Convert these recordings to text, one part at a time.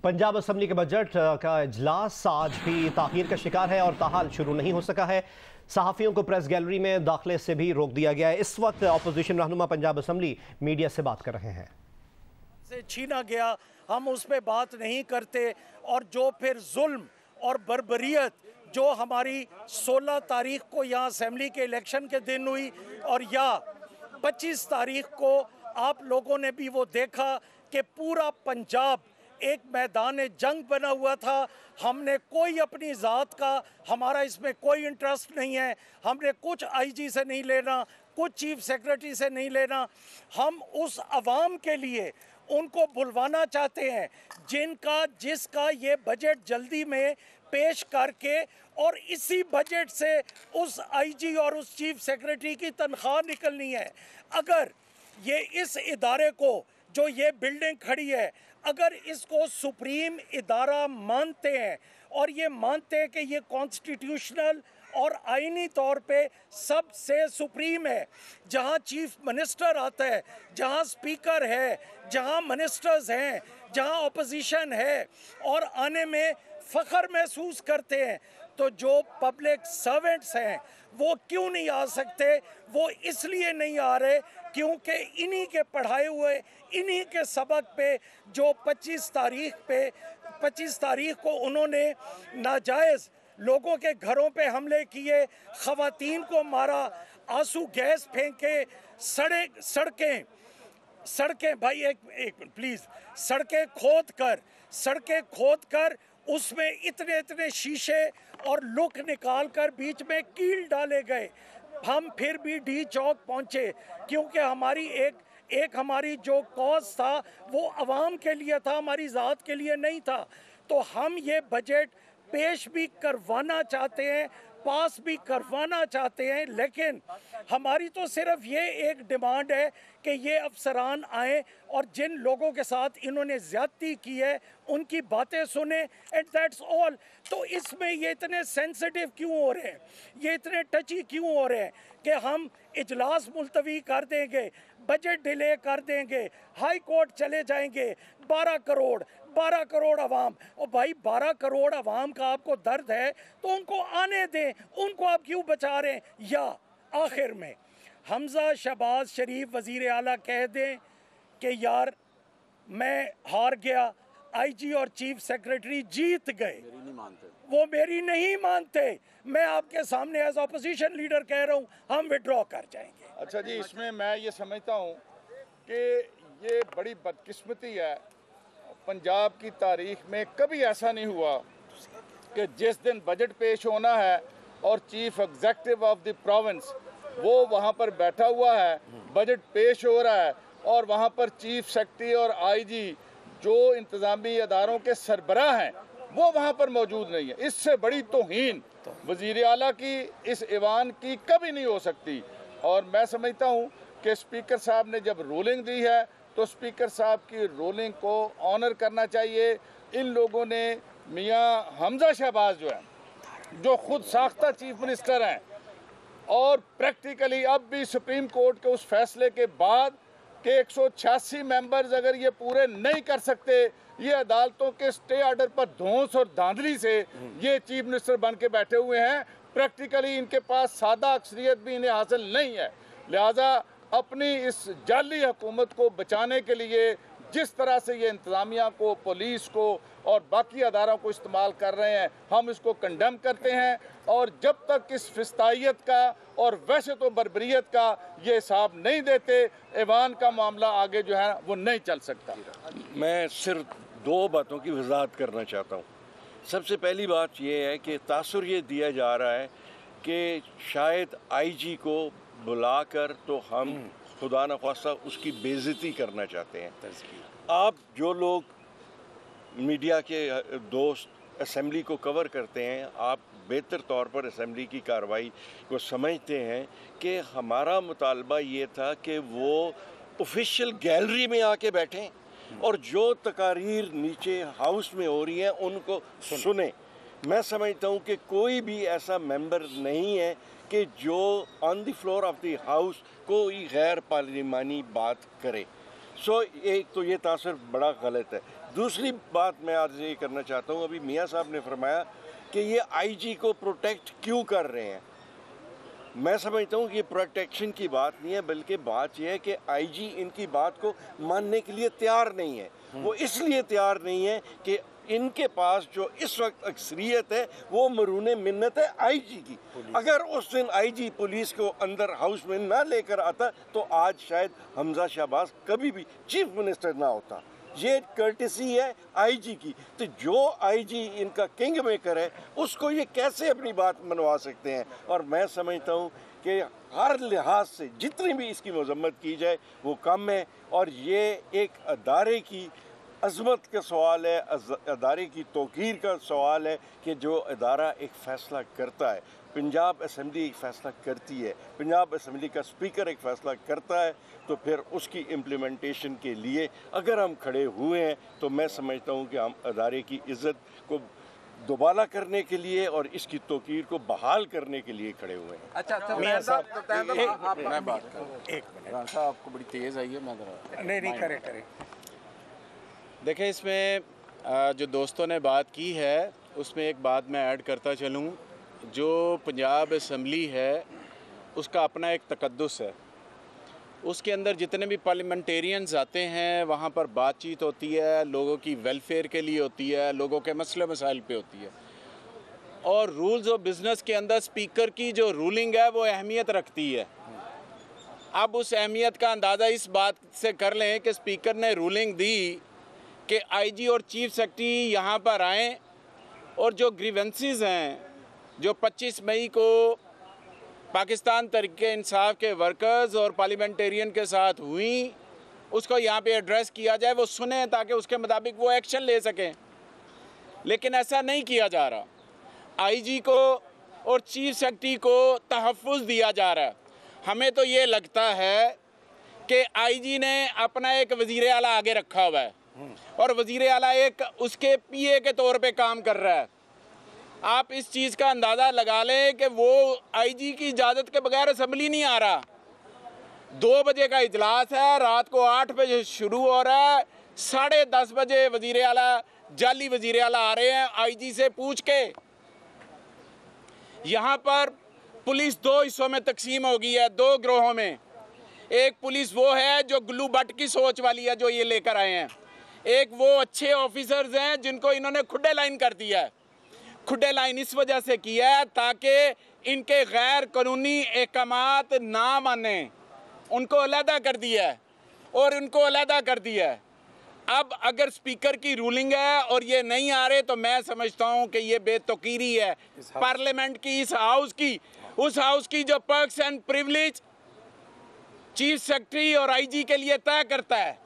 Punjab assembly के budget का इजलास आज भी ताखीर का शिकार है और ताहाल शुरू नहीं हो सका है। सहाफ़ियों को प्रेस गैलरी में दाखिले से भी रोक दिया गया है। इस वक्त अपोजिशन रहनुमा पंजाब असम्बली मीडिया से बात कर रहे हैं। से छीना गया, हम उस पर बात नहीं करते। और जो फिर जुल्म और बर्बरियत जो हमारी 16 तारीख को यहाँ असम्बली के इलेक्शन के दिन हुई और या 25 तारीख को आप लोगों ने भी वो देखा कि पूरा पंजाब एक मैदान जंग बना हुआ था। हमने कोई अपनी ज़ात का, हमारा इसमें कोई इंटरेस्ट नहीं है। हमने कुछ आईजी से नहीं लेना, कुछ चीफ सेक्रेटरी से नहीं लेना। हम उस अवाम के लिए उनको बुलवाना चाहते हैं जिसका ये बजट जल्दी में पेश करके और इसी बजट से उस आईजी और उस चीफ सेक्रेटरी की तनख्वाह निकलनी है। अगर ये इस इदारे को, जो ये बिल्डिंग खड़ी है, अगर इसको सुप्रीम इदारा मानते हैं और ये मानते हैं कि ये कॉन्स्टिट्यूशनल और आईनी तौर पे सबसे सुप्रीम है, जहाँ चीफ मिनिस्टर आता है, जहाँ स्पीकर है, जहाँ मिनिस्टर्स हैं, जहाँ अपोजिशन है और आने में फ़ख्र महसूस करते हैं, तो जो पब्लिक सर्वेंट्स हैं वो क्यों नहीं आ सकते? वो इसलिए नहीं आ रहे क्योंकि इन्हीं के पढ़ाए हुए, इन्हीं के सबक पे जो 25 तारीख को उन्होंने नाजायज़ लोगों के घरों पे हमले किए, ख़वातीन को मारा, आंसू गैस फेंके, सड़कें भाई एक प्लीज़, सड़कें खोद कर उसमें इतने शीशे और लुक निकाल कर बीच में कील डाले गए। हम फिर भी डी चौक पहुंचे क्योंकि हमारी एक हमारी जो कॉज था वो अवाम के लिए था, हमारी ज़ात के लिए नहीं था। तो हम ये बजट पेश भी करवाना चाहते हैं, पास भी करवाना चाहते हैं, लेकिन हमारी तो सिर्फ ये एक डिमांड है कि ये अफसरान आएँ और जिन लोगों के साथ इन्होंने ज़्यादती की है उनकी बातें सुने, एंड दैट्स ऑल। तो इसमें ये इतने सेंसिटिव क्यों हो रहे हैं, ये इतने टची क्यों हो रहे हैं कि हम इजलास मुलतवी कर देंगे, बजट डिले कर देंगे, हाई कोर्ट चले जाएंगे। 12 करोड़ अवाम, और भाई 12 करोड़ अवाम का आपको दर्द है तो उनको आने दें, उनको आप क्यों बचा रहे हैं? या आखिर में हमजा शहबाज शरीफ वज़ीर आला कह दें कि यार मैं हार गया, आईजी और चीफ सेक्रेटरी जीत गए, वो मेरी नहीं मानते, मैं आपके सामने एज अपोजिशन लीडर कह रहा हूँ, हम विड्रॉ कर जाएंगे। अच्छा जी, इसमें मैं ये समझता हूँ कि ये बड़ी बदकिस्मती है। पंजाब की तारीख में कभी ऐसा नहीं हुआ कि जिस दिन बजट पेश होना है और chief executive of the province वो वहाँ पर बैठा हुआ है, बजट पेश हो रहा है और वहाँ पर चीफ सेक्रेटरी और आईजी जो इंतज़ामी अदारों के सरबराह हैं वो वहाँ पर मौजूद नहीं है। इससे बड़ी तौहीन वज़ीर आला की इस ऐवान की कभी नहीं हो सकती। और मैं समझता हूँ कि स्पीकर साहब ने जब रूलिंग दी है तो स्पीकर साहब की रूलिंग को ऑनर करना चाहिए। इन लोगों ने मियाँ हमजा शहबाज जो है, जो खुद साख्ता चीफ मिनिस्टर हैं और प्रैक्टिकली अब भी सुप्रीम कोर्ट के उस फैसले के बाद कि 186 मेंबर्स अगर ये पूरे नहीं कर सकते, ये अदालतों के स्टे ऑर्डर पर धौंस और धांधली से ये चीफ मिनिस्टर बन के बैठे हुए हैं। प्रैक्टिकली इनके पास सादा अक्सरियत भी इन्हें हासिल नहीं है। लिहाजा अपनी इस जाली हुकूमत को बचाने के लिए जिस तरह से ये इंतज़ामिया को, पुलिस को और बाकी अदारों को इस्तेमाल कर रहे हैं, हम इसको कंडेम करते हैं। और जब तक इस फिस्तायत का और वैसे तो बर्बरियत का ये हिसाब नहीं देते, ऐवान का मामला आगे जो है वो नहीं चल सकता। मैं सिर्फ 2 बातों की वजाहत करना चाहता हूँ। सबसे पहली बात यह है कि तासुर ये दिया जा रहा है कि शायद आईजी को बुलाकर तो हम खुदा न ख्वास्ता उसकी बेइज्जती करना चाहते हैं। आप जो लोग मीडिया के दोस्त असेंबली को कवर करते हैं, आप बेहतर तौर पर असेंबली की कार्रवाई को समझते हैं कि हमारा मुतालबा ये था कि वो ऑफिशियल गैलरी में आके बैठें और जो तकारीर नीचे हाउस में हो रही हैं उनको सुने। मैं समझता हूँ कि कोई भी ऐसा मेंबर नहीं है कि जो on the floor of the house कोई गैर पार्लिमानी बात करे। एक तो ये तासर बड़ा गलत है। दूसरी बात मैं आज ये करना चाहता हूँ, अभी मियाँ साहब ने फरमाया कि ये आईजी को प्रोटेक्ट क्यों कर रहे हैं। मैं समझता हूँ कि ये प्रोटेक्शन की बात नहीं है, बल्कि बात यह है कि आईजी इनकी बात को मानने के लिए तैयार नहीं है। वो इसलिए तैयार नहीं है कि इनके पास जो इस वक्त अक्सरियत है वो मरूने मिन्नत है आईजी की। अगर उस दिन आईजी पुलिस को अंदर हाउस में ना लेकर आता तो आज शायद हमजा शहबाज कभी भी चीफ मिनिस्टर ना होता। ये कर्टिसी है आईजी की। तो जो आईजी इनका किंग मेकर है उसको ये कैसे अपनी बात मनवा सकते हैं। और मैं समझता हूँ कि हर लिहाज से जितनी भी इसकी मजम्मत की जाए वो कम है। और ये एक अदारे की अज़मत का सवाल है, अदारे की तौक़ीर का सवाल है कि जो अदारा एक फ़ैसला करता है, पंजाब असम्बली एक फ़ैसला करती है, पंजाब असम्बली का स्पीकर एक फ़ैसला करता है, तो फिर उसकी इम्प्लीमेंटेशन के लिए अगर हम खड़े हुए हैं तो मैं समझता हूँ कि हम अदारे की इज़्ज़त को दोबारा करने के लिए और इसकी तौक़ीर को बहाल करने के लिए खड़े हुए हैं। अच्छा मियां साहब, मैं बात करूँ। एक मिनट साहब आपको बड़ी तेज़ आई है, मैं नहीं करे। देखें, इसमें जो दोस्तों ने बात की है उसमें एक बात मैं ऐड करता चलूँ। जो पंजाब असम्बली है उसका अपना एक तकद्दुस है। उसके अंदर जितने भी पार्लियामेंटेरियंस आते हैं वहाँ पर बातचीत होती है, लोगों की वेलफेयर के लिए होती है, लोगों के मसले मसाइल पे होती है। और रूल्स ऑफ बिज़नेस के अंदर स्पीकर की जो रूलिंग है वो अहमियत रखती है। अब उस अहमियत का अंदाज़ा इस बात से कर लें कि स्पीकर ने रूलिंग दी कि आईजी और चीफ सेक्रेटरी यहाँ पर आएँ और जो ग्रीवेंसेस हैं जो 25 मई को पाकिस्तान तहरीक इंसाफ के वर्कर्स और पार्लियामेंटेरियन के साथ हुई उसको यहाँ पे एड्रेस किया जाए, वो सुने ताकि उसके मुताबिक वो एक्शन ले सकें। लेकिन ऐसा नहीं किया जा रहा। आईजी को और चीफ सेक्रेटरी को तहफ़्फ़ुज़ दिया जा रहा है। हमें तो ये लगता है कि आईजी ने अपना एक वज़ीर आला आगे रखा हुआ है और वज़ीर आला एक उसके पीए के तौर पे काम कर रहा है। आप इस चीज़ का अंदाज़ा लगा लें कि वो आईजी की इजाज़त के बगैर असम्बली नहीं आ रहा। 2 बजे का इजलास है, रात को 8 बजे शुरू हो रहा है, 10:30 बजे वज़ीर आला जाली वज़ीर आला आ रहे हैं आईजी से पूछ के। यहाँ पर पुलिस 2 हिस्सों में तकसीम हो गई है, 2 गिरोहों में। एक पुलिस वो है जो ग्लू बट की सोच वाली है जो ये लेकर आए हैं, एक वो अच्छे ऑफिसर्स हैं जिनको इन्होंने खुड्डे लाइन कर दिया है। खुड्डे लाइन इस वजह से किया है ताकि इनके गैर कानूनी अहकामात ना माने, उनको अलहदा कर दिया है और उनको अलहदा कर दिया है। अब अगर स्पीकर की रूलिंग है और ये नहीं आ रहे तो मैं समझता हूँ कि ये बेतौकीरी है पार्लियामेंट की, इस हाउस की, उस हाउस की जो perks and privilege chief secretary और आईजी के लिए तय करता है,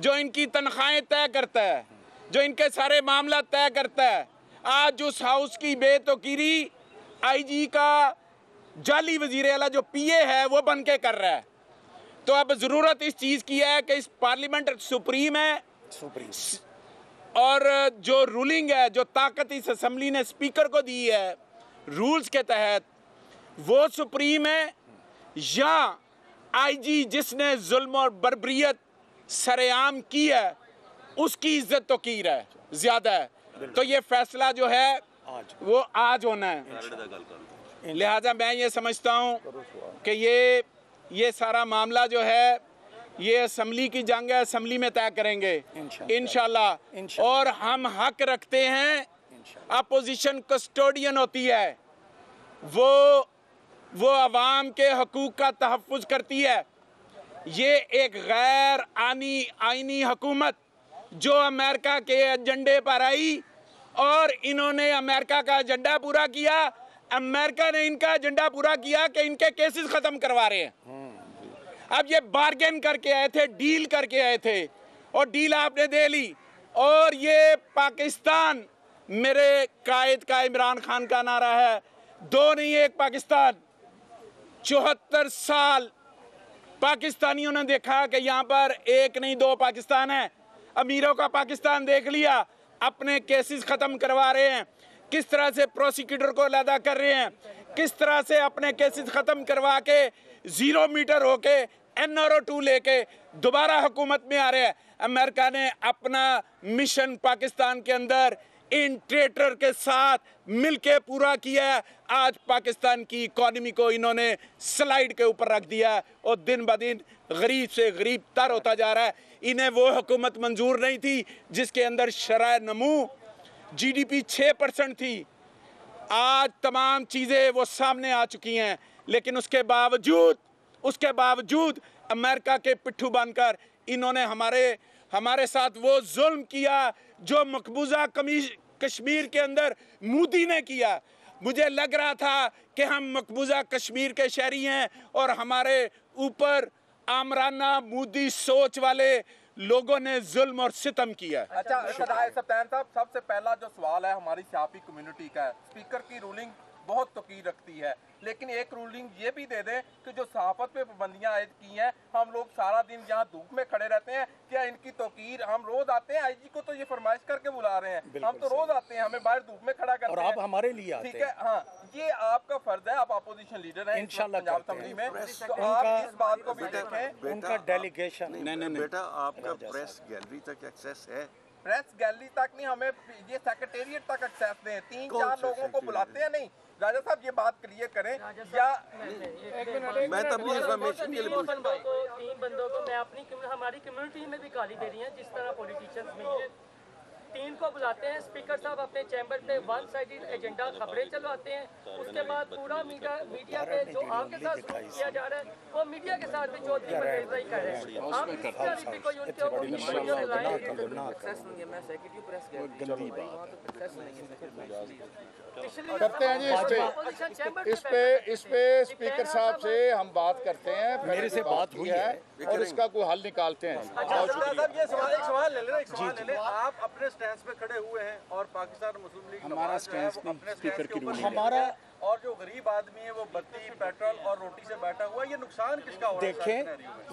जो इनकी तनख्वाहें तय करता है, जो इनके सारे मामला तय करता है। आज उस हाउस की बेतौकीरी आईजी का जाली वज़ीर आला जो पीए है वो बन के कर रहा है। तो अब ज़रूरत इस चीज़ की है कि इस पार्लियामेंट सुप्रीम है और जो रूलिंग है, जो ताकत इस असम्बली ने स्पीकर को दी है रूल्स के तहत, वो सुप्रीम है या आईजी जिसने जुल्म और बर्बरियत सरेआम की है उसकी इज्जत तो की है ज़्यादा है। तो ये फैसला जो है वो आज होना है। लिहाजा मैं ये समझता हूँ कि ये सारा मामला जो है ये असम्बली की जंग है, असम्बली में तय करेंगे इंशाल्लाह। और हम हक रखते हैं, अपोजिशन कस्टोडियन होती है, वो अवाम के हकूक़ का तहफ़्फ़ुज़ करती है। ये एक गैर आईनी हुकूमत जो अमेरिका के एजेंडे पर आई और इन्होंने अमेरिका का एजेंडा पूरा किया, अमेरिका ने इनका एजेंडा पूरा किया कि इनके केसेस ख़त्म करवा रहे हैं। अब ये बार्गेन करके आए थे, डील करके आए थे और डील आपने दे ली। और ये पाकिस्तान, मेरे कायद का इमरान खान का नारा है, 2 नहीं 1 पाकिस्तान। 74 साल पाकिस्तानियों ने देखा कि यहाँ पर 1 नहीं 2 पाकिस्तान है। अमीरों का पाकिस्तान देख लिया, अपने केसेस ख़त्म करवा रहे हैं, किस तरह से प्रोसिक्यूटर को अलहदा कर रहे हैं, किस तरह से अपने केसेस ख़त्म करवा के 0 मीटर होके NRO2 लेके दोबारा हुकूमत में आ रहे हैं। अमेरिका ने अपना मिशन पाकिस्तान के अंदर इन ट्रेटर के साथ मिलके पूरा किया है। आज पाकिस्तान की इकोनॉमी को इन्होंने स्लाइड के ऊपर रख दिया है और दिन ब दिन गरीब से गरीब तर होता जा रहा है। इन्हें वो हुकूमत मंजूर नहीं थी जिसके अंदर शरह नमू GDP 6% थी। आज तमाम चीज़ें वो सामने आ चुकी हैं, लेकिन उसके बावजूद अमेरिका के पिट्ठू बनकर इन्होंने हमारे साथ वो जुल्म किया जो मकबूजा कश्मीर के अंदर मोदी ने किया। मुझे लग रहा था कि हम मकबूजा कश्मीर के शहरी हैं और हमारे ऊपर आमराना मोदी सोच वाले लोगों ने जुल्म और सितम किया। अच्छा सप्तान साहब, सबसे पहला जो सवाल है हमारी सियासी कम्युनिटी का है। स्पीकर की रूलिंग बहुत तौकीर रखती है, लेकिन एक रूलिंग ये भी दे दें कि जो सहाफत पे पाबंदियां आयद की हैं, हम लोग सारा दिन यहाँ धूप में खड़े रहते हैं, क्या इनकी तौकीर? हम रोज आते हैं, IG को तो ये फरमाइश करके बुला रहे हैं, हम तो रोज आते हैं, हमें बाहर धूप में खड़ा करते हैं और आप हमारे लिए आते हैं। ठीक है, हाँ, ये आपका फर्ज है, आप अपोजिशन लीडर हैं इंशाल्लाह पंजाब असेंबली में, तो आप इस बात को भी देखें। उनका डेलीगेशन नहीं बेटा, आपका प्रेस गैलरी तक एक्सेस है? प्रेस गैलरी तक नहीं, हमें ये सेक्रेटेरिएट तक एक्सेस दें। 3-4 लोगों को बुलाते हैं। नहीं राजा साहब, ये बात क्लियर करें या मैं तब भी इंफॉर्मेशन के लिए पूछ 3 बंदों को मैं हमारी कम्युनिटी में भी गाली दे रही हैं। जिस तरह पॉलिटिशियंस में 3 को बुलाते हैं, स्पीकर साहब अपने चैम्बर पे 1 साइडेड एजेंडा खबरें चलवाते हैं, उसके बाद पूरा मीडिया पे जो आपके साथ किया जा रहा है वो मीडिया के साथ भी चौधरी बंदेबाजी कर रहे हैं। आप इस तरह भी कोई उनके ऊपर करते हैं जी। इस पे स्पीकर साहब से हम बात करते हैं, मेरे से बात हुई है और इसका कोई हल निकालते हैं। ये सवाल ले लें। आप अपने स्टैंड पे खड़े हुए हैं और पाकिस्तान मुस्लिम लीग हमारा स्टैंड स्पीकर की रूलिंग हमारा, और जो गरीब आदमी है वो बत्ती, पेट्रोल और रोटी से बैठा हुआ है, ये नुकसान किसका हो रहा है? देखें,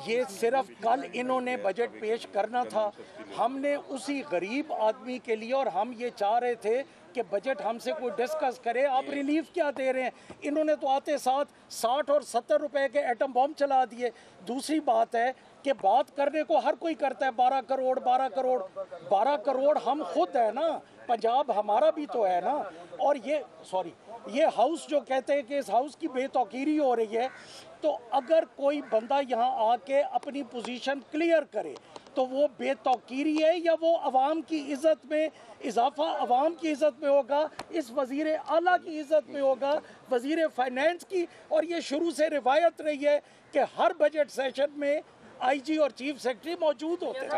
ये सिर्फ कल इन्होंने बजट पेश करना था, हमने उसी गरीब आदमी के लिए, और हम ये चाह रहे थे कि बजट हमसे कोई डिस्कस करे। आप रिलीफ क्या दे रहे हैं? इन्होंने तो आते साथ 60 और 70 रुपए के एटम बम चला दिए। दूसरी बात है कि बात करने को हर कोई करता है, 12 करोड़ हम खुद है ना, पंजाब हमारा भी तो है ना। और ये हाउस जो कहते हैं कि इस हाउस की बेतौकीरी हो रही है, तो अगर कोई बंदा यहाँ आके अपनी पोजीशन क्लियर करे तो वो बेतौकीरी है या वो अवाम की इज़्ज़त में इजाफा, अवाम की इज़्ज़त में होगा, इस वज़ीर आला की इज़्ज़त में होगा, वज़ीर फाइनेंस की। और ये शुरू से रिवायत रही है कि हर बजट सेशन में IG और चीफ सेक्रेटरी मौजूद होते हैं।